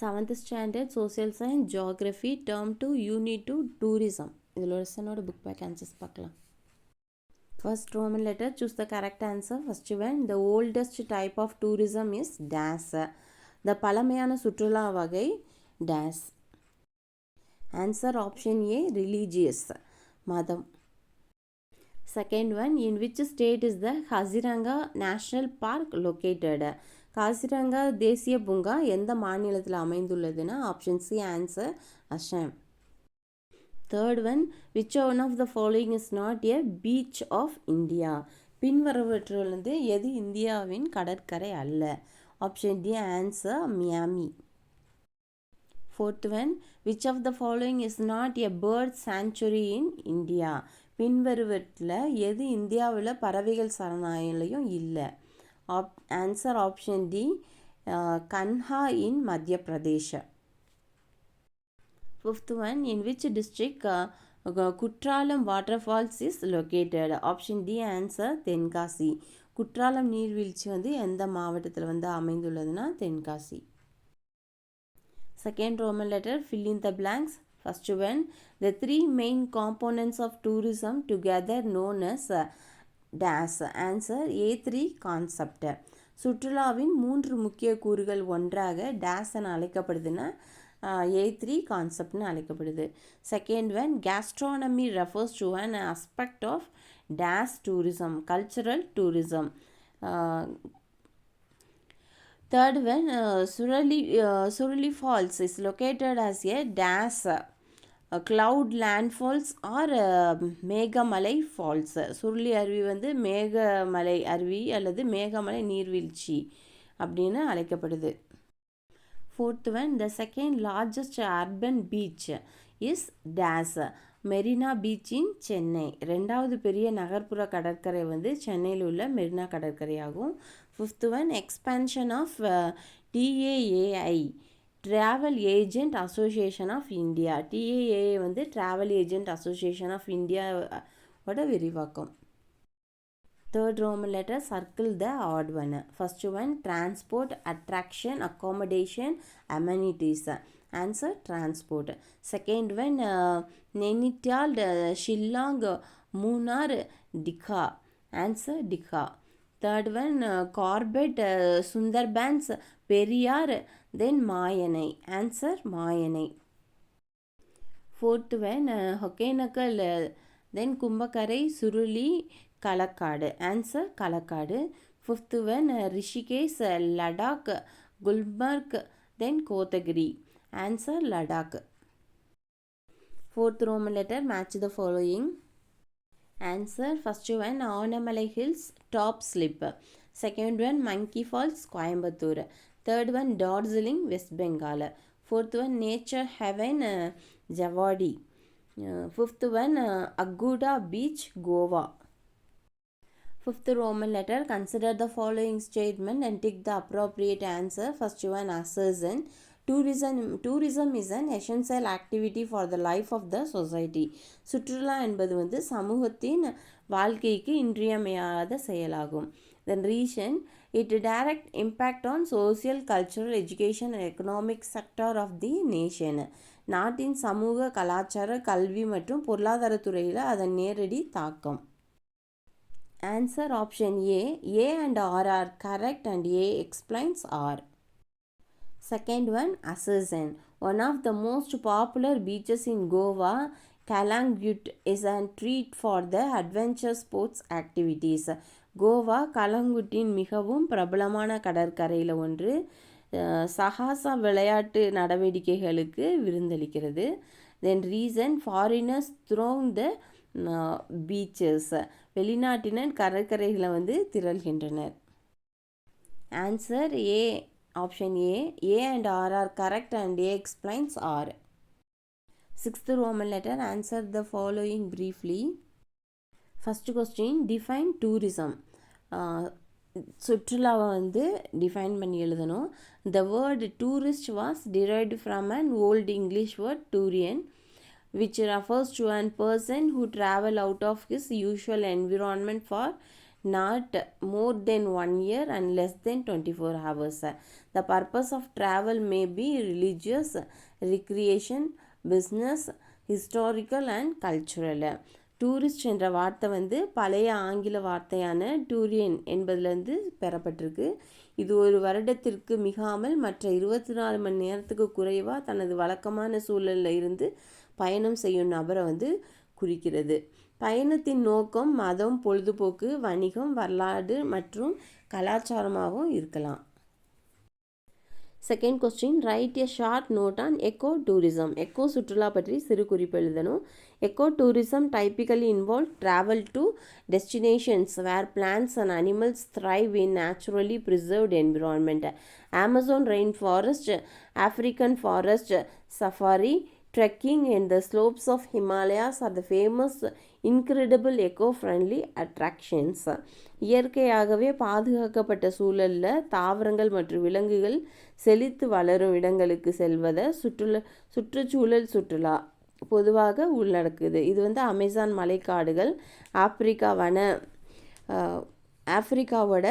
7th standard social science geography term 2 unit 2 tourism. இதில் லெசனோட book back answers பார்க்கலாம். First Roman letter, choose the correct answer. First one, the oldest type of tourism is dash. The பழமையான சுற்றுலா வகை dash. Answer option A, religious, மதம். Second one, in which state is the Kaziranga National Park located? Kaziranga தேசிய பூங்கா எந்த மாநிலத்தில் அமைந்துள்ளதுன்னா option C answer Assam. Third one, which one of the following is not a beach of India? பின்வருவற்றிலிருந்து எது இந்தியாவின் கடற்கரை அல்ல? Option D answer Miami. Fourth one, which of the following is not a bird sanctuary in India? பின்வருவற்றில் எது இந்தியாவில் பறவைகள் சரணாலயம் இல்லை? Answer option D Kanha in Madhya Pradesh. Fifth one, in which district Courtallam water falls is located? Option D answer Tenkasi. Courtallam நீர்வீழ்ச்சி எந்த மாவட்டத்தில் அமைந்துள்ளதுன்னா Tenkasi. Second Roman letter, fill in the blanks. First one, the three main components of tourism together known as dash. Answer A3 concept. சுற்றுலாவின் 3 முக்கிய கூறுகள் ஒன்றாக days என அழைக்கப்படுதுன்னா A3 கான்செப்ட்னு அழைக்கப்படுது. Second one, gastronomy refers to an aspect of dash tourism, cultural tourism. Third one, Surali Falls is located as a dash, cloud landfalls or Megamalai falls. Suruli அருவி மேகமலை அருவி அல்லது மேகமலை நீர்வீழ்ச்சி அப்படின்னு அழைக்கப்படுது. Fourth one, the second largest urban beach is dash, Marina beach in Chennai. ரெண்டாவது பெரிய நகர்ப்புற கடற்கரை சென்னையில் உள்ள மெரினா கடற்கரை ஆகும். Fifth one, expansion of TAAI, travel agent association of India. TAAI travel agent association of இந்தியாவோட விரிவாக்கம். Third Roman letter, circle the odd one. First one, transport, attraction, accommodation, amenities. Answer transport. Second one, Nainital, Shillong, Munnar, Digha. Answer Digha. Third one, Corbett, Sundarbans, Periyar, then மாயனை. Answer மாயனை. Fourth one, Hogenakkal, then Kumbakkarai, Suruli, Kalakkad. Answer Kalakkad. Fifth one, Rishikesh, Ladakh, Gulmarg, then Kotagiri. Answer Ladakh. Fourth Roman letter, match the following. Answer first one, Anamalai hills, top slip. Second one, monkey falls, Coimbatore. Third one, Darjeeling, West Bengal. Fourth one, nature heaven, Javadi. Fifth one, Aguada beach, Goa. Fifth Roman letter, consider the following statement and tick the appropriate answer. First one, assertion. Tourism is an essential activity for the life of the society. சுற்றுலா என்பது சமூகத்தின் வாழ்க்கைக்கு இன்றியமையாத செயலாகும். Then reason, it direct impact on social, cultural, education and economic sector of the nation. நாட்டின் சமூக, கலாச்சார, கல்வி மற்றும் பொருளாதாரத்துறையில் அதன் நேரடி தாக்கம். Answer option A. A and R are correct and A explains R. Second one, Assertion. One of the most popular beaches in Goa, Kalangut, is a treat for the adventure sports activities. Goa கலங்குட்டின் மிகவும் பிரபலமான கடற்கரையில் ஒன்று சாகச விளையாட்டு நடவடிக்கைகளுக்கு விருந்தளிக்கிறது. Then reason, foreigners throng the beaches, வெளிநாட்டினர் கடற்கரைகளை திரள்கின்றனர். Answer A, option A. A and R are correct and A explains R. Sixth Roman letter, answer the following briefly. First question, define tourism. சுற்றுலாவை டிஃபைன் பண்ணி எழுதணும். The word tourist was derived from an old English word turian, which refers to an person who travel out of his usual environment for not more than 1 year and less than 24 hours. The purpose of travel may be religious, recreation, business, historical and cultural. Tourist என்ற வார்த்தை வந்து பழைய ஆங்கில வார்த்தையான durian என்பதிலிருந்து பெறப்பட்டிருக்கு. இது ஒரு வருடத்திற்கு மிகாமல் மற்ற 24 மணி நேரத்துக்கு குறைவாக தனது வழக்கமான சூழலில் இருந்து பயணம் செய்யும் நபரை வந்து குறிக்கிறது. பயணத்தின் நோக்கம் மதம், பொழுதுபோக்கு, வணிகம், வரலாறு மற்றும் கலாச்சாரமாகவும் இருக்கலாம். Second question, write a short note on eco tourism. Eco சுற்றுலா பற்றி சிறு குறிப்பு எழுதணும். Eco tourism typically involve travel to destinations where plants and animals thrive in naturally preserved environment. Amazon rainforest, African forest safari, trekking in the slopes of Himalayas are the famous incredible eco-friendly attractions. இயற்கையாகவே பாதுகாக்கப்பட்ட சூழலில் தாவரங்கள் மற்றும் விலங்குகள் செழித்து வளரும் இடங்களுக்கு செல்வதை சுற்றுச்சூழல் சுற்றுலா பொதுவாக உள்ளடக்குது. இது வந்து அமேசான் மலைக்காடுகள், ஆப்பிரிக்காவோட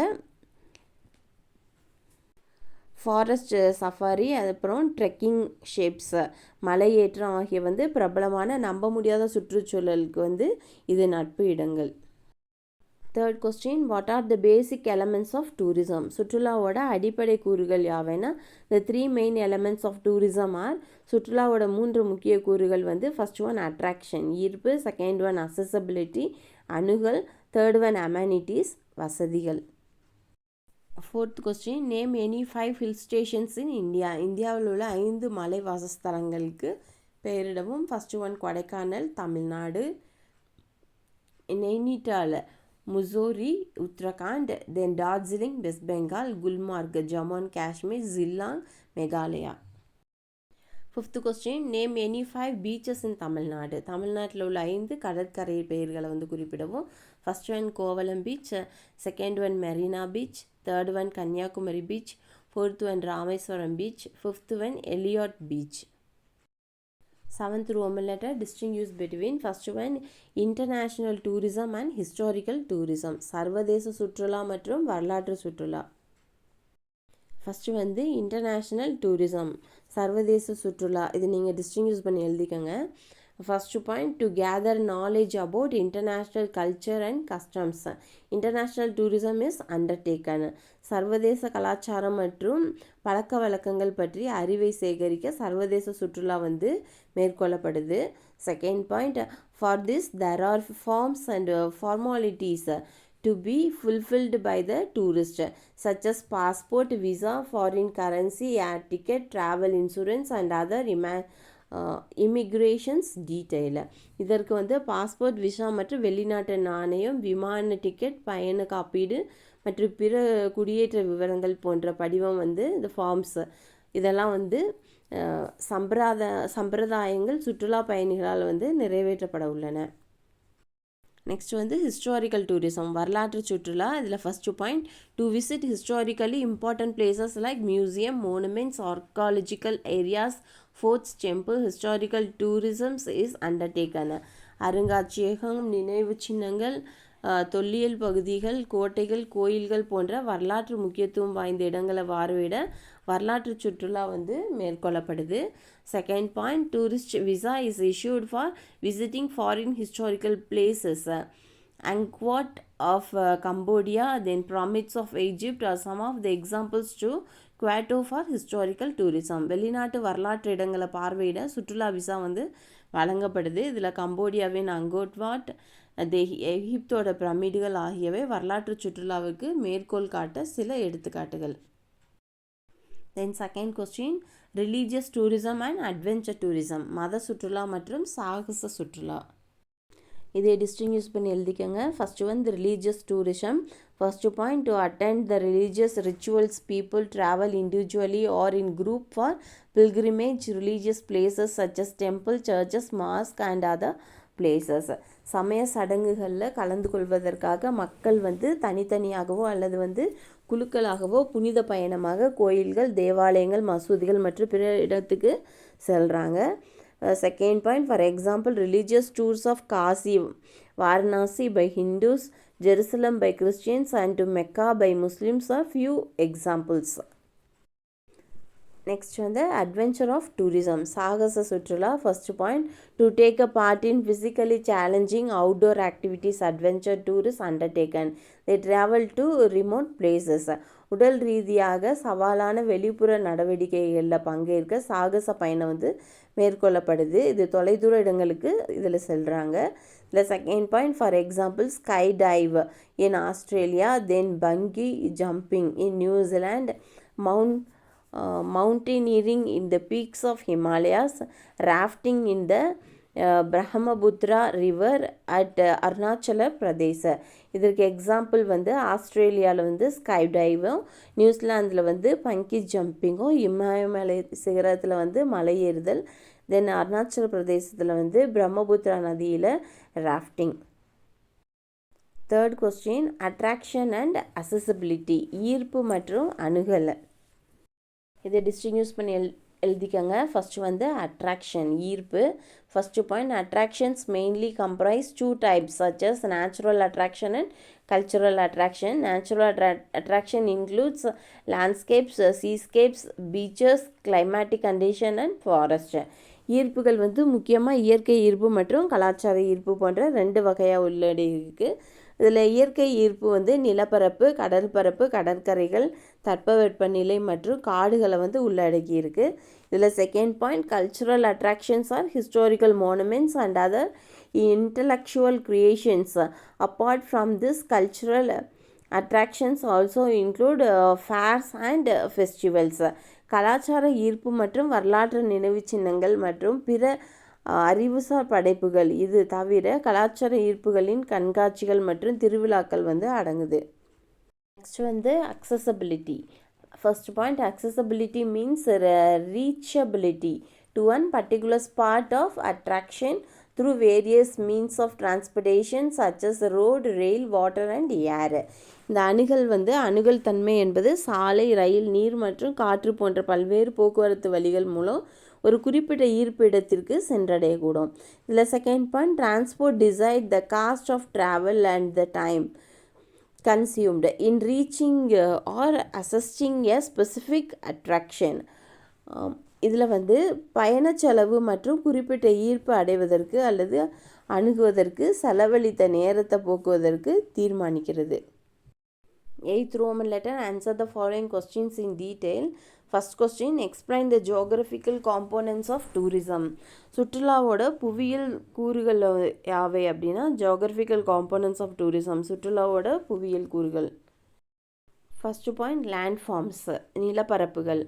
ஃபாரஸ்ட் சஃபாரி, அதுக்கப்புறம் ட்ரெக்கிங் ஷேப்ஸ், மலையேற்றம் ஆகிய வந்து பிரபலமான நம்ப முடியாத சுற்றுச்சூழலுக்கு வந்து இது நட்பு இடங்கள். Third question, what are the basic elements of tourism. சுற்றுலாவோட அடிப்படை கூறுகள் யாவைனா the 3 main elements of tourism are. சுற்றுலாவோட 3 முக்கிய கூறுகள் வந்து ஃபர்ஸ்ட் ஒன் அட்ராக்ஷன் ஈர்ப்பு, செகண்ட் ஒன் அக்சசபிலிட்டி அணுகல், தேர்ட் ஒன் அமெனிட்டிஸ் வசதிகள். Fourth question, name any 5 hill stations in India. இந்தியாவில் உள்ள 5 மலை வாசஸ்தலங்களுக்கு பெயரிடவும். First one Kodaikanal Tamil Nadu, Nainital Mussoorie Uttarakhand, then Darjeeling West Bengal, Gulmarg Jammu and Kashmir, Shillong Meghalaya. Fifth question, name any 5 beaches in Tamil Nadu. தமிழ்நாட்டில் உள்ள 5 கடற்கரை பெயர்களை வந்து குறிப்பிடவும். First one Kovalam beach, second one Marina beach, third one Kanyakumari beach, fourth one Rameswaram beach, fifth one Elliot beach. Seventh Roman letter, distinguish between first one international tourism and historical tourism, சர்வதேச சுற்றுலா மற்றும் வரலாற்று சுற்றுலா. ஃபஸ்ட்டு வந்து இன்டர்நேஷ்னல் டூரிசம் சர்வதேச சுற்றுலா, இது நீங்கள் டிஸ்டிங்யூஸ் பண்ணி எழுதிக்கோங்க. First point, to gather knowledge about international culture and customs. International tourism is undertaking. சர்வதேச கலாச்சாரம் மற்றும் பழக்க வழக்கங்கள் பற்றி அறிவை சேகரிக்க சர்வதேச சுற்றுலா வந்து மேற்கொள்ளப்படுது. Second point, for this there are forms and formalities to be fulfilled by the tourist, such as passport, visa, foreign currency, air ticket, travel insurance and other immigrations detail. இதற்கு வந்து பாஸ்போர்ட், விசா மற்றும் வெளிநாட்டு நாணயம், விமான ticket, பயண காப்பீடு மற்றும் பிற குடியேற்ற விவரங்கள் போன்ற படிவம் வந்து இந்த ஃபார்ம்ஸ் இதெல்லாம் வந்து சம்பிரதாயங்கள் சுற்றுலா பயணிகளால் வந்து நிறைவேற்றப்பட உள்ளன. நெக்ஸ்ட் வந்து ஹிஸ்டாரிக்கல் டூரிசம் வரலாற்று சுற்றுலா. இதில் first point, to visit historically important places like museum, monuments, archaeological areas, forts, temple. Historical tourisms is undertaken. அருங்காட்சியகம், நினைவு சின்னங்கள், தொல்லியல் பகுதிகள், கோட்டைகள், கோயில்கள் போன்ற வரலாற்று முக்கியத்துவம் வாய்ந்த இடங்களை பார்வையிட வரலாற்று சுற்றுலா வந்து மேற்கொள்ளப்படுது. Second point, tourist visa is issued for visiting foreign historical places. Angkor Wat of Cambodia, then pyramids of Egypt are some of the examples to quote for historical tourism. வெளிநாட்டு வரலாற்று இடங்களை பார்வையிட சுற்றுலா விசா வந்து வழங்கப்படுது. இதில் கம்போடியாவின் அங்கோட்வாட், எகிப்தோட பிரமிடுகள் ஆகியவை வரலாற்று சுற்றுலாவுக்கு மேற்கோள் காட்ட சில எடுத்துக்காட்டுகள். Then second question, religious tourism and adventure tourism மத சுற்றுலா மற்றும் சாகச சுற்றுலா. இதை டிஸ்டிங்யூஸ் பண்ணி எழுதிக்கோங்க. ஃபஸ்ட்டு வந்து religious tourism. First point, to attend the religious rituals people travel individually or in group for pilgrimage religious places such as temple, churches, mosque and other places. சமய சடங்குகளில் கலந்து கொள்வதற்காக மக்கள் வந்து தனித்தனியாகவோ அல்லது வந்து குழுக்களாகவோ புனித பயணமாக கோயில்கள், தேவாலயங்கள், மசூதிகள் மற்றும் பிற இடத்துக்கு செல்கிறாங்க. Second point, for example, religious tours of Kashi, Varanasi by Hindus, Jerusalem by Christians, and to Mecca by Muslims are few examples. Next வந்து அட்வென்ச்சர் ஆஃப் டூரிசம், சாகச சுற்றுலா. First point, to take a part in physically challenging outdoor activities adventure tour is undertaking. They travel to remote places. உடல் ரீதியாக சவாலான வெளிப்புற நடவடிக்கைகளில் பங்கேற்க சாகச பயணம் வந்து மேற்கொள்ளப்படுது. இது தொலைதூர இடங்களுக்கு இதில் செல்கிறாங்க. இதில் second point, for example sky dive in Australia, then funky jumping in New Zealand, mountaineering in the peaks of Himalayas, rafting in the Brahmaputra river at Arunachal Pradesh. இதற்கு எக்ஸாம்பிள் வந்து ஆஸ்திரேலியாவில் வந்து ஸ்கை டைவும், நியூசிலாந்தில் வந்து பங்கி ஜம்பிங்கும், இமயமலை சிகரத்தில் வந்து மலை ஏறுதல், தென் அருணாச்சல பிரதேசத்தில் வந்து பிரம்மபுத்திரா நதியில் rafting. Third question, attraction and accessibility, ஈர்ப்பு மற்றும் அணுகல். இதை டிஸ்டிங்யூஸ் பண்ணி எழுதிக்கங்க. ஃபஸ்ட்டு வந்து அட்ராக்ஷன், ஈர்ப்பு. First point, attractions mainly comprise two types such as natural attraction and cultural attraction. Natural attraction includes landscapes, seascapes, beaches, climatic condition and forest. ஈர்ப்புகள் வந்து முக்கியமாக இயற்கை ஈர்ப்பு மற்றும் கலாச்சார ஈர்ப்பு போன்ற 2 வகையாக உள்ளடங்கியிருக்கு. இதில் இயற்கை ஈர்ப்பு வந்து நிலப்பரப்பு, கடல் பரப்பு, கடற்கரைகள், தட்பவெப்பநிலை மற்றும் காடுகளை வந்து உள்ளடக்கி இருக்கு. இதில் second point, cultural attractions are historical monuments and other intellectual creations. Apart from this, cultural attractions also include fairs and festivals. கலாச்சார ஈர்ப்பு மற்றும் வரலாற்று நினைவு சின்னங்கள் மற்றும் பிற அறிவுசார் படைப்புகள், இது தவிர கலாச்சார ஈர்ப்புகளின் கண்காட்சிகள் மற்றும் திருவிழாக்கள் வந்து அடங்குது. நெக்ஸ்ட் வந்து accessibility. First point, accessibility means reachability to one particular spot of attraction through various means of transportation such as road, rail, water and air. இந்த அணுகல் தன்மை என்பது சாலை, ரயில், நீர் மற்றும் காற்று போன்ற பல்வேறு போக்குவரத்து வழிகள் மூலம் ஒரு குறிப்பிட்ட ஈர்ப்பு இடத்திற்கு சென்றடையக்கூடும். இதில் second point, transport decide the cost of travel and the time consumed in reaching or assisting a specific attraction. இதில் வந்து பயண செலவு மற்றும் குறிப்பிட்ட ஈர்ப்பு அடைவதற்கு அல்லது அணுகுவதற்கு செலவழித்த நேரத்தை போக்குவதற்கு தீர்மானிக்கிறது. 8th Roman letter, answer the following questions in detail. First question, explain the geographical components of tourism. சுற்றுலாவோட புவியியல் கூறுகள் யாவை அப்படின்னா geographical components of tourism, சுற்றுலாவோட புவியியல் கூறுகள். First point, landforms, நிலப்பரப்புகள்,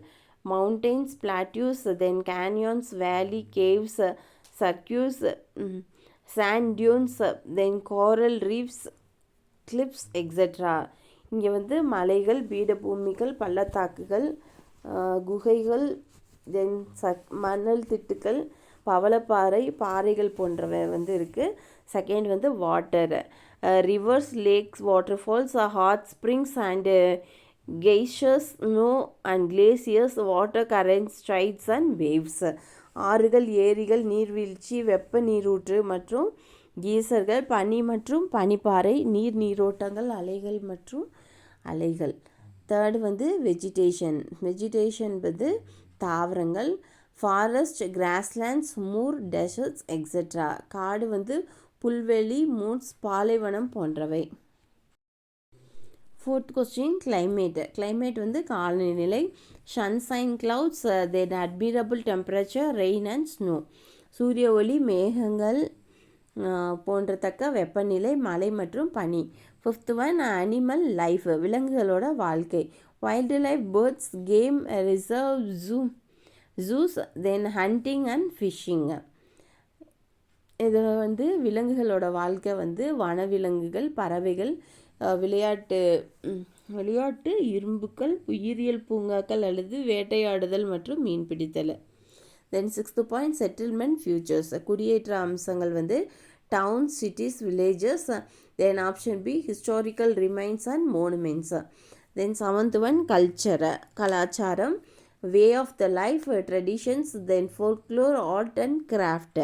mountains, plateaus, then canyons, valley, caves, circuits, sand dunes, then coral reefs, cliffs, etc. இங்கே வந்து மலைகள், பீடபூமிகள், பள்ளத்தாக்குகள், குகைகள், தென் மணல் திட்டுக்கள், பவளப்பாறை, பாறைகள் போன்றவை வந்து இருக்குது. செகண்ட் வந்து water, rivers, lakes, waterfalls, hot springs and geysers, snow and glaciers, water currents, straits and waves. ஆறுகள், ஏரிகள், நீர்வீழ்ச்சி, வெப்ப நீரூற்று மற்றும் கீசர்கள், பனி மற்றும் பனிப்பாறை, நீரோட்டங்கள், அலைகள் மற்றும் அலைகள். தேர்டு வந்து வெஜிடேஷன் வந்து தாவரங்கள், forest, grasslands, Moore, desserts etcetera. காடு வந்து புல்வெளி, மூன்ஸ், பாலைவனம் போன்றவை. ஃபோர்த் கொஸ்டின், கிளைமேட் வந்து காலநிலை, sunshine, clouds, then admirable temperature, rain and snow. சூரிய ஒளி, மேகங்கள் போன்றத்தக்க வெப்பநிலை, மழை மற்றும் பனி. ஃபிஃப்த் ஒன், அனிமல் லைஃப், விலங்குகளோட வாழ்க்கை, wild life, birds, game reserve, juice, then hunting and fishing. இது வந்து விலங்குகளோட வாழ்க்கை வந்து வனவிலங்குகள், பறவைகள், விளையாட்டு இரும்புக்கள், உயிரியல் பூங்காக்கள் அல்லது வேட்டையாடுதல் மற்றும் மீன்பிடித்தல். Then sixth point, settlement features, குடியேற்ற அம்சங்கள் வந்து towns, cities, villages. Then option B, historical remains and monuments. Then seventh one, கலாச்சாரம், way of the life, traditions, then folklore, art and craft.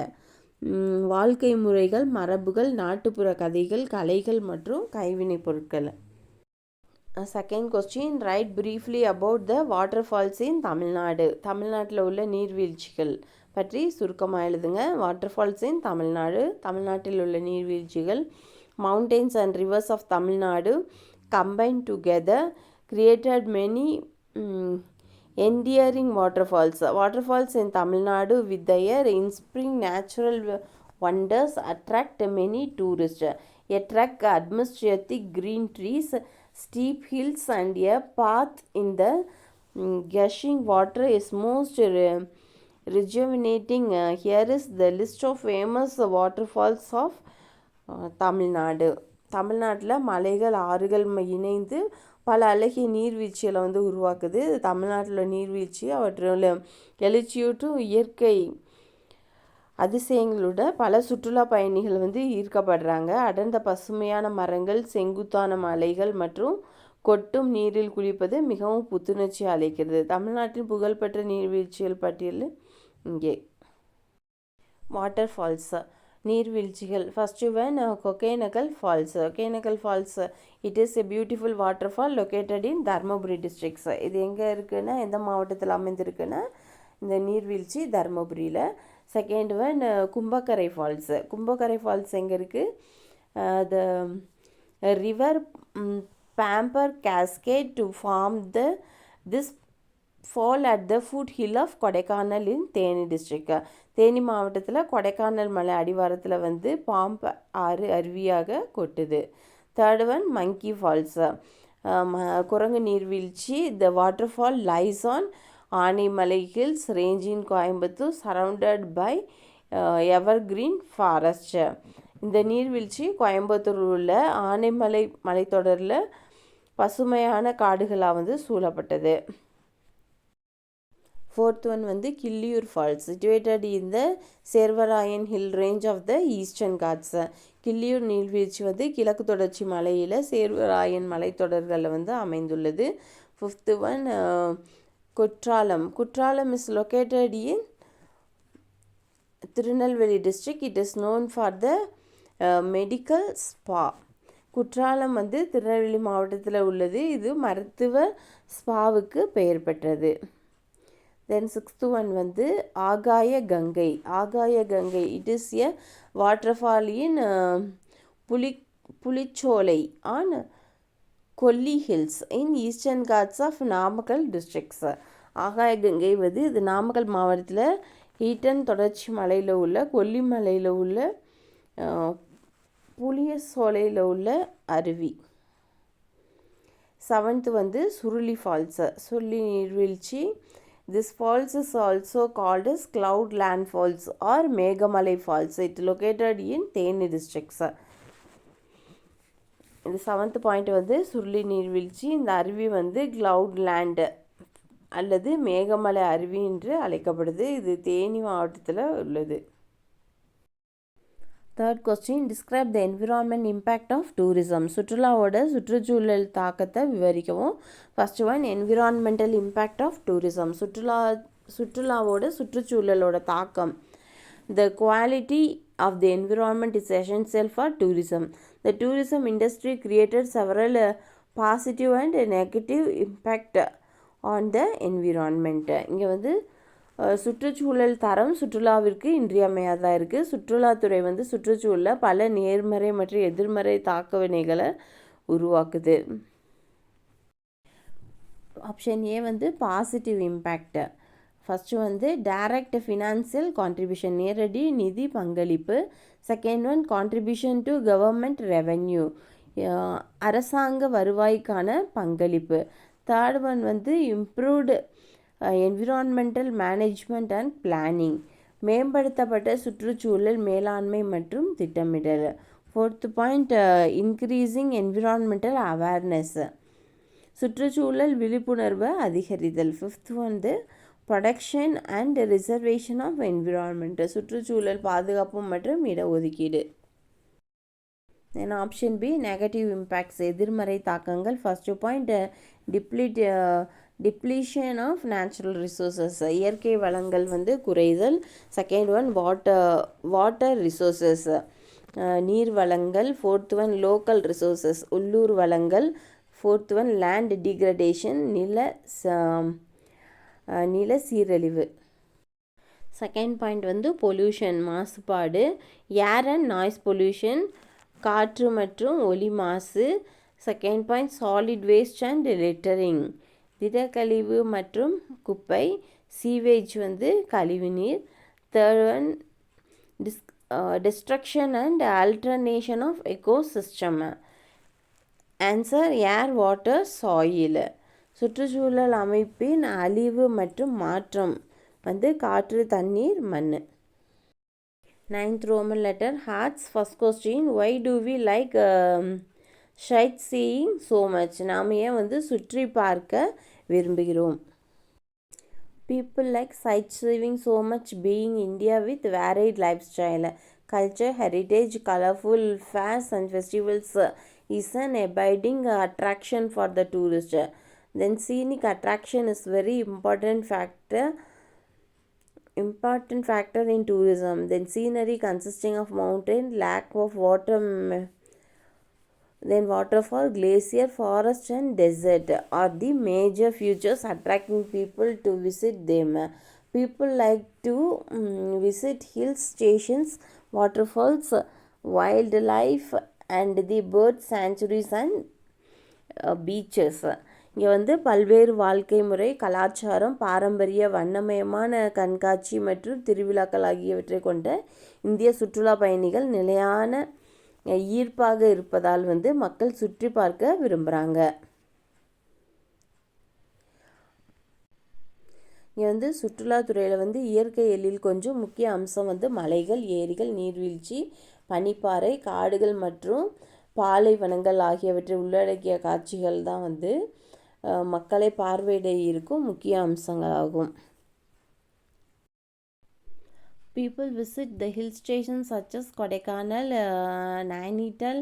வாழ்க்கை முறைகள், மரபுகள், நாட்டுப்புற கதைகள், கலைகள் மற்றும் கைவினைப் பொருட்கள். Second question, write briefly about the water falls in Tamil Nadu. தமிழ்நாட்டில் உள்ள நீர்வீழ்ச்சிகள் பற்றி சுருக்கமாக எழுதுங்க. வாட்டர் ஃபால்ஸ் இன் தமிழ்நாடு, தமிழ்நாட்டில் உள்ள நீர்வீழ்ச்சிகள். Mountains and rivers of Tamil Nadu combined together created many endearing waterfalls. Waterfalls in Tamil Nadu with their inspiring natural wonders attract many tourists. A trek amidst thick green trees, steep hills and a path in the gushing water is most rejuvenating. Here is the list of famous waterfalls of Tamil Nadu. தமிழ்நாட்டில் மலைகள் ஆறுகள் இணைந்து பல அழகிய நீர்வீழ்ச்சிகளை வந்து உருவாக்குது. தமிழ்நாட்டில் நீர்வீழ்ச்சி அவற்றில் எழுச்சியூட்டும் இயற்கை அதிசயங்களோட பல சுற்றுலா பயணிகள் வந்து ஈர்க்கப்படுறாங்க. அடர்ந்த பசுமையான மரங்கள், செங்குத்தான மலைகள் மற்றும் கொட்டும் நீரில் குளிப்பது மிகவும் புத்துணர்ச்சி அளிக்கிறது. தமிழ்நாட்டின் புகழ்பெற்ற நீர்வீழ்ச்சிகள் பட்டியல் இங்கே. வாட்டர் ஃபால்ஸ், நீர்வீழ்ச்சிகள். First one Hogenakkal falls. Hogenakkal falls it is a beautiful water fall located in Dharmapuri districts. இது எங்கே இருக்குன்னா, எந்த மாவட்டத்தில் அமைந்திருக்குன்னா இந்த நீர்வீழ்ச்சி தர்மபுரியில். Second one Kumbakkarai falls. Kumbakkarai falls எங்கே இருக்குது? The river Pambar cascade to form this fall at the foot hill of Kodaikanal in Theni district. Theni மாவட்டத்தில் கொடைக்கானல் மலை அடிவாரத்தில் வந்து பாம்பு ஆறு அருவியாக கொட்டுது. தேர்ட் ஒன் மங்கி ஃபால்ஸ், குரங்கு நீர்வீழ்ச்சி. The water fall lies on Anaimalai hills range in Coimbatore surrounded by evergreen forest. இந்த நீர்வீழ்ச்சி கோயம்புத்தூர் உள்ள ஆனைமலை மலைத்தொடரில் பசுமையான காடுகளாக வந்து சூழப்பட்டது. ஃபோர்த் ஒன் வந்து Kiliyur falls, situated in the Shevaroy hill range of the eastern Ghats. Kiliyur நீர்வீழ்ச்சி வந்து கிழக்கு தொடர்ச்சி மலையில் சேர்வராயன் மலைத்தொடர்களில் வந்து அமைந்துள்ளது. Fifth one Courtallam. Courtallam is located in Tirunelveli district. It is known for the medical spa. Courtallam வந்து திருநெல்வேலி மாவட்டத்தில் உள்ளது. இது மருத்துவ ஸ்பாவுக்கு பெயர் பெற்றது. தென் சிக்ஸ்த்து ஒன் வந்து Aagaya Gangai. Aagaya Gangai it is a waterfall in Pulicholai on Kolli hills in Eastern Ghats of Namakkal districts. Aagaya Gangai வந்து இது நாமக்கல் மாவட்டத்தில் ஈட்டன் தொடர்ச்சி மலையில் உள்ள கொல்லிமலையில் உள்ள புளியசோலையில் உள்ள அருவி. செவன்த்து வந்து சுருளி ஃபால்ஸ், சுருளி நீர்வீழ்ச்சி. This falls is also called as Cloud Land Falls or Megamalai Falls. It is located in Theni districts. இந்த செவன்த் பாயிண்ட் வந்து சுருளி நீர்வீழ்ச்சி. இந்த அருவி வந்து கிளவுட் லேண்ட் அல்லது மேகமலை அருவி என்று அழைக்கப்படுது. இது தேனி மாவட்டத்தில் உள்ளது. Third question, describe the environment impact of tourism. சுற்றுலாவோட சுற்றுச்சூழல் தாக்கத்தை விவரிக்கவும். First one environmental impact of tourism. சுற்றுலாவோட சுற்றுச்சூழலோட தாக்கம். The quality of the environment is essential for tourism. The tourism industry created several positive and negative impact on the environment. இங்கே வந்து சுற்றுச்சூழல் தரம் சுற்றுலாவிற்கு இன்றியமையாததாக இருக்குது. சுற்றுலாத்துறை வந்து சுற்றுச்சூழலில் பல நேர்மறை மற்றும் எதிர்மறை தாக்க வினைகளை உருவாக்குது. ஆப்ஷன் ஏ வந்து பாசிட்டிவ் இம்பேக்ட். ஃபஸ்ட்டு வந்து டைரக்ட் ஃபினான்சியல் கான்ட்ரிபியூஷன், நேரடி நிதி பங்களிப்பு. Second one contribution to government revenue, அரசாங்க வருவாய்க்கான பங்களிப்பு. தேர்ட் ஒன் வந்து improved environmental management and planning, மேம்படுத்தப்பட்ட சுற்றுச்சூழல் மேலாண்மை மற்றும் திட்டமிடல். Fourth point increasing environmental awareness, சுற்றுச்சூழல் விழிப்புணர்வை அதிகரித்தல். ஃபிஃப்த் வந்து protection and reservation of environment, சுற்றுச்சூழல் பாதுகாப்பு மற்றும் இடஒதுக்கீடு. Then option B negative impacts, எதிர்மறை தாக்கங்கள். First point depletion of natural resources, இயற்கை வளங்கள் வந்து குறைதல். செகண்ட் ஒன் வாட்டர் ரிசோர்ஸஸ், நீர் வளங்கள். ஃபோர்த் ஒன் லோக்கல் ரிசோர்ஸஸ், உள்ளூர் வளங்கள். ஃபோர்த் ஒன் லேண்ட் டிகிரடேஷன், நில சீரழிவு. செகண்ட் பாயிண்ட் வந்து பொல்யூஷன், மாசுபாடு. ஏர் அண்ட் நாய்ஸ் பொல்யூஷன், காற்று மற்றும் ஒலி மாசு. Second point solid waste and littering, திடக்கழிவு மற்றும் குப்பை. சீவேஜ் வந்து கழிவுநீர். Third one destruction and alternation of ecosystem. Answer air water soil, சுற்றுச்சூழல் அமைப்பின் அழிவு மற்றும் மாற்றம் வந்து காற்று தண்ணீர் மண். 9th Roman letter hearts. First question, why do we like sightseeing so much? நாம் ஏன் வந்து சுற்றி பார்க்க விரும்புகிறோம்? People like sightseeing so much being India with varied lifestyle, culture, heritage, colorful fairs and festivals is an abiding attraction for the tourist. Then scenic attraction is very important factor in tourism. Then scenery consisting of mountain, lack of water, then waterfall, glacier, forest and desert are the major features attracting people to visit them. People like to visit hill stations, waterfalls, wildlife and the bird sanctuaries and beaches. இங்கே வந்து பல்வேறு வாழ்க்கை முறை, கலாச்சாரம், பாரம்பரிய, வண்ணமயமான கண்காட்சி மற்றும் திருவிழாக்கள் ஆகியவற்றை கொண்ட இந்திய சுற்றுலா பயணிகள் நிலையான ஈர்ப்பாக இருப்பதால் வந்து மக்கள் சுற்றி பார்க்க விரும்புகிறாங்க. இங்கே வந்து சுற்றுலாத்துறையில் வந்து இயற்கை எழில் கொஞ்சம் முக்கிய அம்சம் வந்து மலைகள், ஏரிகள், நீர்வீழ்ச்சி, பனிப்பாறை, காடுகள் மற்றும் பாலைவனங்கள் ஆகியவற்றை உள்ளடக்கிய காட்சிகள் தான் வந்து மக்களை பார்வையிட இருக்கும் முக்கிய அம்சங்களாகும். People visit the hill stations such as Kodaikanal, Nainital,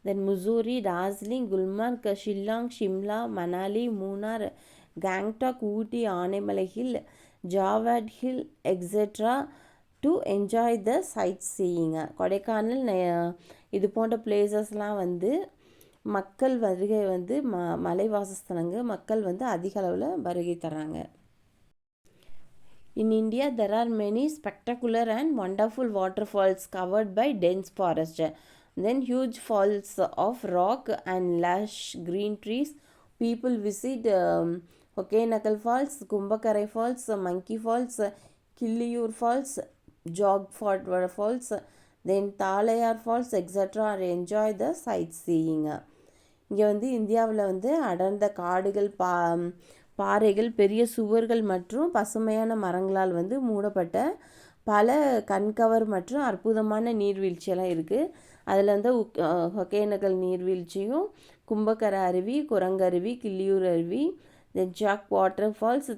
then Mussoorie, Darjeeling, Gulmarg, Shillong, Shimla, Manali, Munnar, Gangtok, Ooty, Aanaimalai Hill, Javad Hill, etc. to enjoy the sightseeing. Kodaikanal இது போன்ற பிளேசஸ்லாம் வந்து மக்கள் வருகை வந்து மலைவாசஸ்தலங்க மக்கள் வந்து அதிக அளவில் வருகை தராங்க. In India, there are many spectacular and wonderful waterfalls covered by dense forest. Then huge falls of rock and lush green trees. People visit Hokenakal Falls, Kumbhakarai Falls, Monkey Falls, Killiyur Falls, Jog Falls, then Thalayar Falls, etc. and enjoy the sightseeing. இங்கே வந்து இந்தியாவில் வந்து அடர்ந்த காடுகள், பாறைகள், பெரிய சுவர்கள் மற்றும் பசுமையான மரங்களால் வந்து மூடப்பட்ட பல கண்கவர் மற்றும் அற்புதமான நீர்வீழ்ச்சியெல்லாம் இருக்குது. அதில் வந்து ஒகேனக்கல் நீர்வீழ்ச்சியும், கும்பக்கரை அருவி, குரங்கருவி, கிள்ளியூர் அருவி, ஜாக் வாட்டர் ஃபால்ஸ்,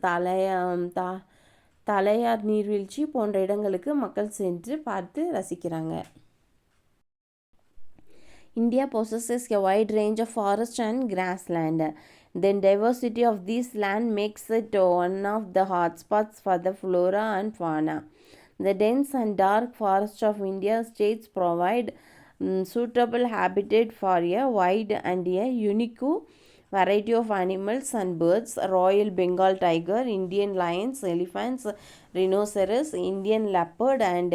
தலையார் நீர்வீழ்ச்சி போன்ற இடங்களுக்கு மக்கள் சென்று பார்த்து ரசிக்கிறாங்க. India possesses a wide range of forest and grassland. The diversity of this land makes it one of the hotspots for the flora and fauna. The dense and dark forests of India states provide suitable habitat for a wide and a unique variety of animals and birds. Royal Bengal tiger, Indian lions, elephants, rhinoceros, Indian leopard and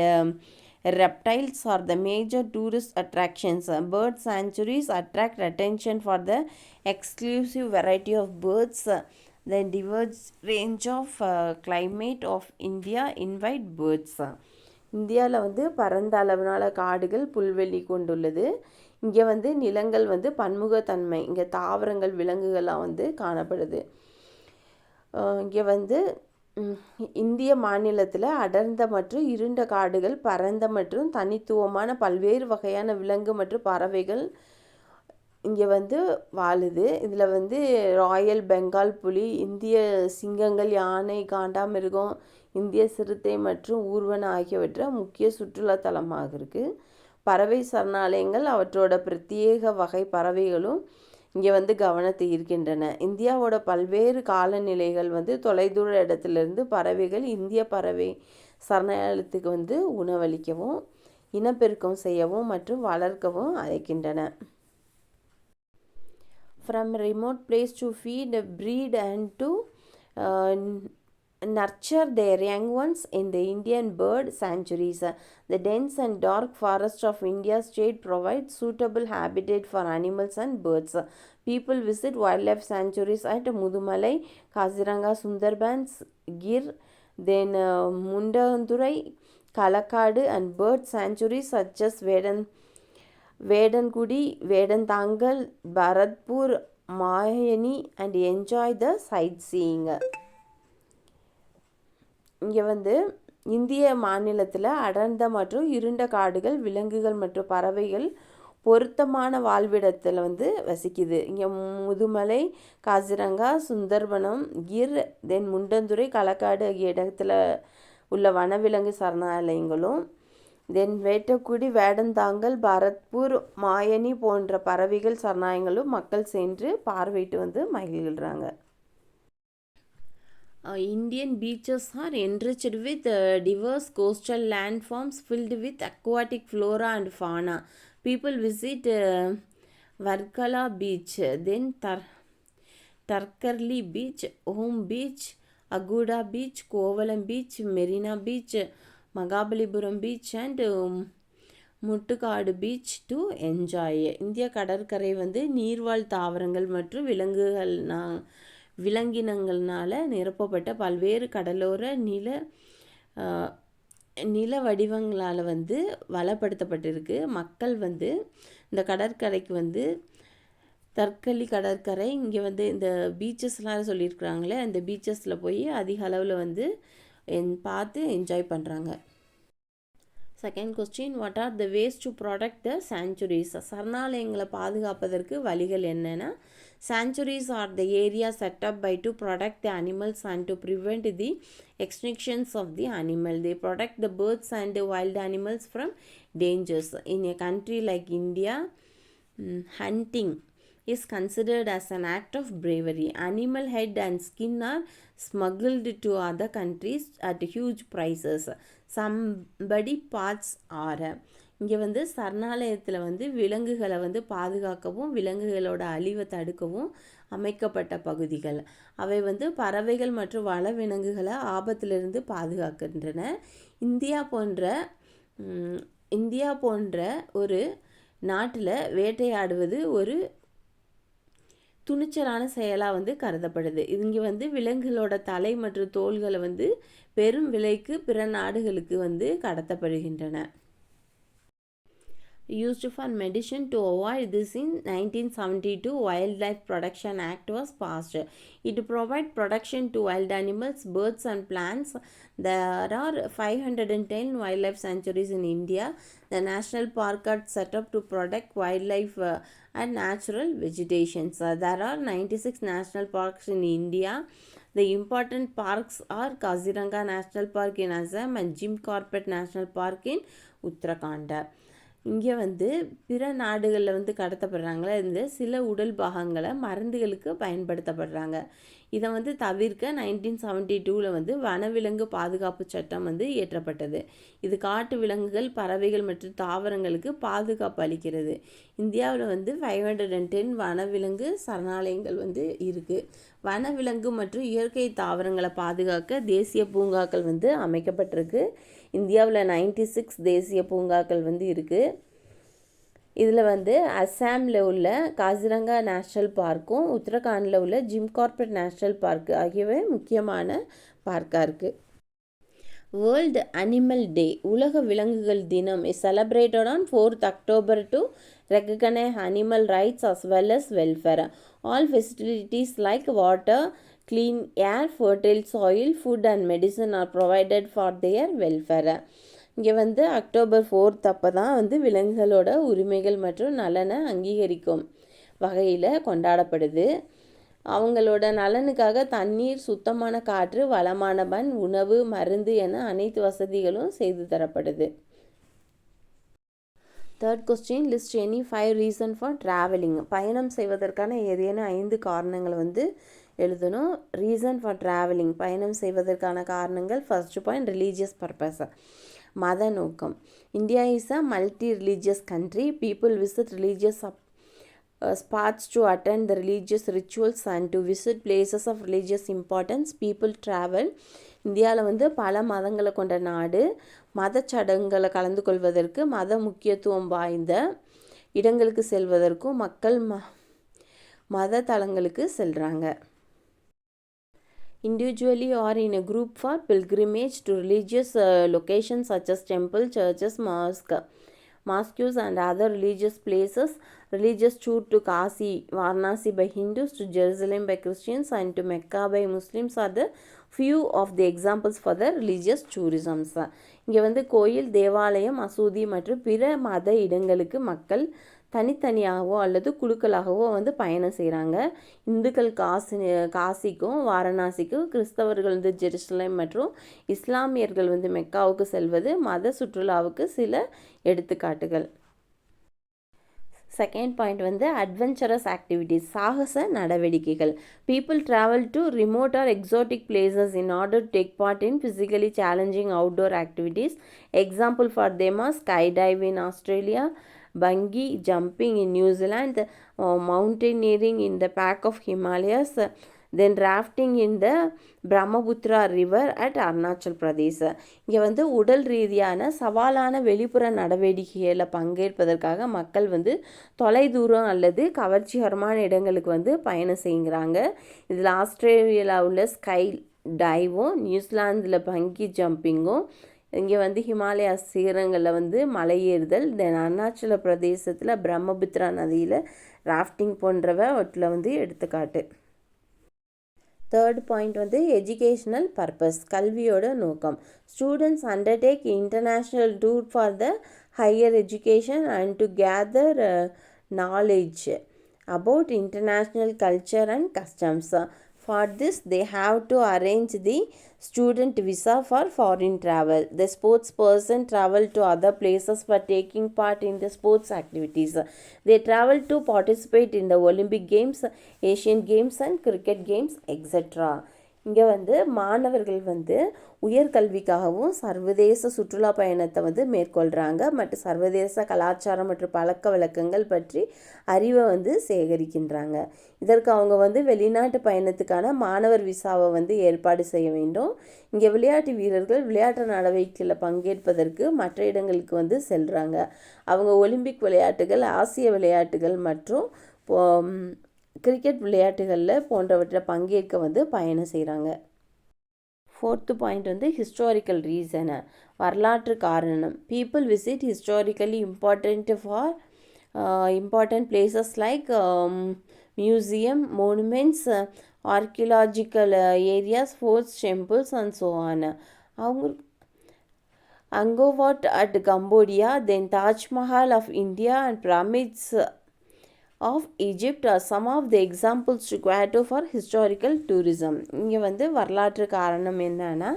reptiles are the major tourist attractions. Bird sanctuaries attract attention for the exclusive variety of birds. The diverse range of climate of India invite birds. இந்தியாவில் வந்து பரந்த அளவினால காடுகள், புல்வெளி கொண்டுள்ளது. இங்கே வந்து நிலங்கள் வந்து பன்முகத்தன்மை, இங்கே தாவரங்கள், விலங்குகள்லாம் வந்து காணப்படுது. இங்கே வந்து இந்திய மாநிலத்தில் அடர்ந்த மற்றும் இருண்ட காடுகள், பரந்த மற்றும் தனித்துவமான பல்வேறு வகையான விலங்கு மற்றும் பறவைகள் இங்கே வந்து வாழுது. இதில் வந்து ராயல் பெங்கால் புலி, இந்திய சிங்கங்கள், யானை, காண்டாமிருகம், இந்திய சிறுத்தை மற்றும் ஊர்வன ஆகியவற்றை முக்கிய சுற்றுலாத்தலமாக இருக்குது. பறவை சரணாலயங்கள் அவற்றோட பிரத்யேக வகை பறவைகளும் இங்கே வந்து கவனத்தை ஈர்க்கின்றன. இந்தியாவோட பல்வேறு காலநிலைகள் வந்து தொலைதூர இடத்துலேருந்து பறவைகள் இந்திய பறவை சரணாலயத்துக்கு வந்து உணவளிக்கவும் இனப்பெருக்கம் செய்யவும் மற்றும் வளர்க்கவும் அழைக்கின்றன. From a remote place to feed, breed and to nurture their young ones in the Indian bird sanctuaries. The dense and dark forests of India's state provide suitable habitat for animals and birds. People visit wildlife sanctuaries at Mudumalai, Kaziranga, Sundarbans, Gir, then Mundandurai, Kalakadu, and bird sanctuaries such as Vedankudi, Vedantangal, Bharatpur, Mayani, and enjoy the sightseeing. இங்கே வந்து இந்திய மாநிலத்தில் அடர்ந்த மற்றும் இருண்ட காடுகள், விலங்குகள் மற்றும் பறவைகள் பொருத்தமான வாழ்விடத்தில் வந்து வசிக்குது. இங்கே முதுமலை, காசிரங்கா, சுந்தர்பனம், கிர், தென் முண்டந்துறை, களக்காடு ஆகிய இடத்துல உள்ள வனவிலங்கு சரணாலயங்களும், தென் வேட்டக்குடி, வேடந்தாங்கல், பரத்பூர், மாயனி போன்ற பறவைகள் சரணாலயங்களும் மக்கள் சென்று பார்வையிட்டு வந்து மகிழ்கிறாங்க. Indian beaches are enriched with diverse coastal landforms filled with aquatic flora and fauna. People visit Varkala Beach, then Tarkarli Beach, Home Beach, Aguda Beach, Kovalam Beach, Marina Beach, Mahabalipuram Beach and Muttukadu beach to enjoy. இந்திய கடற்கரை வந்து நீர்வாழ் தாவரங்கள் மற்றும் விலங்கினங்கள்னால் நிரப்பப்பட்ட பல்வேறு கடலோர நில வடிவங்களால் வந்து வளப்படுத்தப்பட்டிருக்கு. மக்கள் வந்து இந்த கடற்கரைக்கு வந்து தற்கலி கடற்கரை, இங்கே வந்து இந்த பீச்சஸ்லாம் சொல்லியிருக்கிறாங்களே, அந்த பீச்சஸில் போய் அதிக அளவில் வந்து பார்த்து என்ஜாய் பண்ணுறாங்க. Second question, what are the ways to protect the sanctuaries? சரணாலயங்களை பாதுகாப்பதற்கு வழிகள் என்னென்னா, sanctuaries are the area set up by to protect the animals and to prevent the extinctions of the animal. They protect the birds and the wild animals from dangers. In a country like India, hunting is considered as an act of bravery. Animal head and skin are smuggled to other countries at huge prices. Somebody parts are. இங்கே வந்து சரணாலயத்தில் வந்து விலங்குகளை வந்து பாதுகாக்கவும் விலங்குகளோட அழிவை தடுக்கவும் அமைக்கப்பட்ட பகுதிகள். அவை வந்து பறவைகள் மற்றும் வனவிலங்குகளை ஆபத்திலிருந்து பாதுகாக்கின்றன. இந்தியா போன்ற ஒரு நாட்டில் வேட்டையாடுவது ஒரு துணிச்சலான செயலாக வந்து கருதப்படுது. இங்கே வந்து விலங்குகளோட தலை மற்றும் தோள்களை வந்து பெரும் விலைக்கு பிற நாடுகளுக்கு வந்து கடத்தப்படுகின்றன. Used for medicine. To avoid this, in 1972 Wildlife Protection Act was passed. It provides protection to wild animals, birds and plants. There are 510 wildlife sanctuaries in India. The national park are set up to protect wildlife and natural vegetation. There are 96 national parks in India. The important parks are Kaziranga National Park in Assam and Jim Corbett National Park in Uttarakhand. இங்கே வந்து பிற நாடுகளில் வந்து கடத்தப்படுறாங்களே, இந்த சில உடல் பாகங்களை மருந்துகளுக்கு பயன்படுத்தப்படுறாங்க. இதை வந்து தவிர்க்க 1972 வந்து வனவிலங்கு பாதுகாப்பு சட்டம் வந்து இயற்றப்பட்டது. இது காட்டு விலங்குகள், பறவைகள் மற்றும் தாவரங்களுக்கு பாதுகாப்பு அளிக்கிறது. இந்தியாவில் வந்து 510 வனவிலங்கு சரணாலயங்கள் வந்து இருக்குது. வனவிலங்கு மற்றும் இயற்கை தாவரங்களை பாதுகாக்க தேசிய பூங்காக்கள் வந்து அமைக்கப்பட்டிருக்கு. இந்தியாவில் 96 தேசிய பூங்காக்கள் வந்து இருக்குது. இதில் வந்து அஸ்ஸாமில் உள்ள காசிரங்கா நேஷ்னல் பார்க்கும் உத்தரகாண்டில் உள்ள ஜிம் கார்பெட் நேஷ்னல் பார்க்கு ஆகியவை முக்கியமான பார்க்காக இருக்குது. வேர்ல்டு அனிமல் டே, உலக விலங்குகள் தினம், is celebrated on 4th October to recognize animal rights as well as welfare. All facilities like water, clean air, fertile soil, food and medicine are provided for their welfare. இங்கே வந்து October 4th அப்போ தான் வந்து விலங்குகளோட உரிமைகள் மற்றும் நலனை அங்கீகரிக்கும் வகையில் கொண்டாடப்படுது. அவங்களோட நலனுக்காக தண்ணீர், சுத்தமான காற்று, வளமான மண், உணவு, மருந்து என அனைத்து வசதிகளும் செய்து தரப்படுது. Third question, list any 5 reason for travelling. பயணம் செய்வதற்கான ஏதேனும் 5 காரணங்கள் வந்து எழுதணும். ரீசன் ஃபார் ட்ராவலிங், பயணம் செய்வதற்கான காரணங்கள். ஃபர்ஸ்ட் பாயிண்ட், ரிலீஜியஸ் பர்பஸ், மத நோக்கம். India is a multi religious country. People visit religious spots to attend the religious rituals and to visit places of religious importance. People travel. இந்தியாவில் வந்து பல மதங்களை கொண்ட நாடு. மத சடங்குகளை கலந்து கொள்வதற்கு, மத முக்கியத்துவம் வாய்ந்த இடங்களுக்கு செல்வதற்கும் மக்கள் மத தலங்களுக்கு செல்கிறாங்க. Individually or in a group for pilgrimage to religious locations such as temple, churches, mosques and other religious places. Religious tour to Kashi, Varanasi by Hindus, to Jerusalem by Christians and to Mecca by Muslims are the few of the examples for the religious tourism. இங்கே வந்து கோயில், தேவாலயம், மசூதி மற்றும் பிற மத இடங்களுக்கு மக்கள் தனித்தனியாகவோ அல்லது குழுக்களாகவோ வந்து பயணம் செய்கிறாங்க. இந்துக்கள் காசிக்கும் வாரணாசிக்கும், கிறிஸ்தவர்கள் வந்து ஜெருசலேம் மற்றும் இஸ்லாமியர்கள் வந்து மெக்காவுக்கு செல்வது மத சுற்றுலாவுக்கு சில எடுத்துக்காட்டுகள். செகண்ட் பாயிண்ட் வந்து அட்வென்ச்சரஸ் ஆக்டிவிட்டீஸ், சாகச நடவடிக்கைகள். People travel to remote or exotic places in order to take part in physically challenging outdoor activities. Example for them are sky dive in Australia, bungee jumping in New Zealand, mountaineering in the pack of Himalayas, then rafting in the Brahmaputra river at Arunachal Pradesh. இங்கே வந்து உடல் ரீதியான சவாலான வெளிப்புற நடவடிக்கைகளில் பங்கேற்பதற்காக மக்கள் வந்து தொலைதூரம் அல்லது கவர்ச்சிகரமான இடங்களுக்கு வந்து பயணம் செய்கிறாங்க. இதில் ஆஸ்திரேலியாவில் உள்ள ஸ்கை டைவும், நியூசிலாந்தில் பங்கி ஜம்பிங்கும், இங்கே வந்து ஹிமாலயா சிகரங்களில் வந்து மலையேறுதல், தென் அருணாச்சல பிரதேசத்தில் பிரம்மபுத்திரா நதியில் ராஃப்டிங் போன்றவற்றில் வந்து எடுத்துக்காட்டு. தேர்ட் பாயிண்ட் வந்து எஜுகேஷ்னல் பர்பஸ், கல்வியோட நோக்கம். Students undertake international tour for the higher education and to gather knowledge about international culture and customs. For this, they have to arrange the student visa for foreign travel. The sports person travel to other places for taking part in the sports activities. They travel to participate in the Olympic Games, Asian Games and cricket games, etc. இங்கே வந்து மாணவர்கள் வந்து உயர்கல்விக்காகவும் சர்வதேச சுற்றுலா பயணத்தை வந்து மேற்கொள்கிறாங்க மற்றும் சர்வதேச கலாச்சாரம் மற்றும் பழக்க வழக்கங்கள் பற்றி அறிவை வந்து சேகரிக்கின்றாங்க. இதற்கு அவங்க வந்து வெளிநாட்டு பயணத்துக்கான மாணவர் விசாவை வந்து ஏற்பாடு செய்ய வேண்டும். இங்கே விளையாட்டு வீரர்கள் விளையாட்டு நடவடிக்கையில் பங்கேற்பதற்கு மற்ற இடங்களுக்கு வந்து செல்கிறாங்க. அவங்க ஒலிம்பிக் விளையாட்டுகள், ஆசிய விளையாட்டுகள் மற்றும் கிரிக்கெட் விளையாட்டுகளில் போன்றவற்றில் பங்கேற்க வந்து பயணம் செய்கிறாங்க. ஃபோர்த்து பாயிண்ட் வந்து ஹிஸ்டாரிக்கல் ரீசனு, வரலாற்று காரணம். People visit historically important places like museum, monuments, archaeological areas, forts, temples and so on. Angkor Wat at Cambodia, then Taj Mahal of India and pyramids of Egypt are some of the examples to Kyoto for historical tourism. இங்கே வந்து வரலாற்று காரணம் என்னன்னா,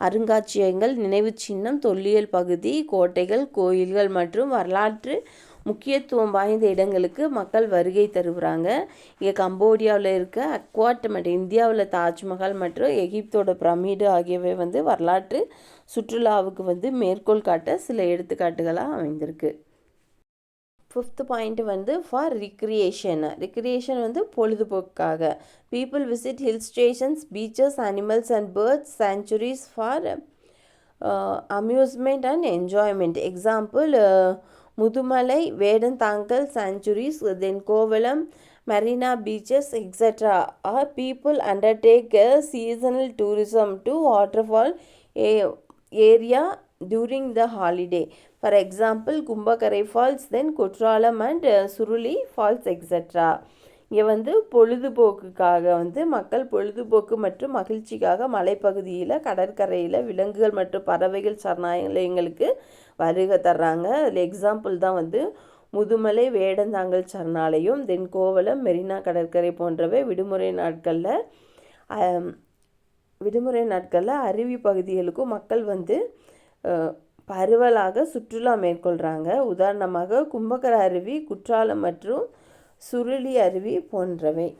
அருங்காட்சியகங்கள், நினைவு சின்னம், தொல்லியல் பகுதி, கோட்டைகள், கோயில்கள் மற்றும் வரலாற்று முக்கியத்துவம் வாய்ந்த இடங்களுக்கு மக்கள் வருகை தருகிறாங்க. இங்கே கம்போடியாவில் இருக்க அக்வாட் மற்றும் இந்தியாவில் தாஜ்மஹால் மற்றும் எகிப்தோட பிரமிடு ஆகியவை வந்து வரலாற்று சுற்றுலாவுக்கு வந்து மேற்கோள் காட்ட சில எடுத்துக்காட்டுகளாக அமைந்திருக்கு. ஃபிஃப்த் பாயிண்ட் வந்து ஃபார் ரிக்ரியேஷன் வந்து பொழுதுபோக்காக. People visit hill stations, beaches, animals and birds sanctuaries for amusement and enjoyment. Example Mudumalai, Vedanthangal sanctuaries, then Kovalam, Marina beaches, etc. Or people undertake a seasonal tourism to waterfall area during the holiday. For example, Kumbakarai Falls, then Kutralam and Suruli Falls, etc. இங்கே வந்து பொழுதுபோக்குக்காக வந்து மக்கள் பொழுதுபோக்கு மற்றும் மகிழ்ச்சிக்காக மலைப்பகுதியில், கடற்கரையில் விலங்குகள் மற்றும் பறவைகள் சரணாலயங்களுக்கு வருகை தர்றாங்க. அதில் எக்ஸாம்பிள் தான் வந்து முதுமலை, வேடந்தாங்கல் சரணாலயம், தென் கோவளம், மெரினா கடற்கரை போன்றவை விடுமுறை நாட்களில் அருவி பகுதிகளுக்கும் மக்கள் வந்து பரவலாக சுற்றுலா மேற்கொள்கிறாங்க. உதாரணமாக கும்பகர அருவி, குற்றாலம் மற்றும் சுருளி அருவி போன்றவை.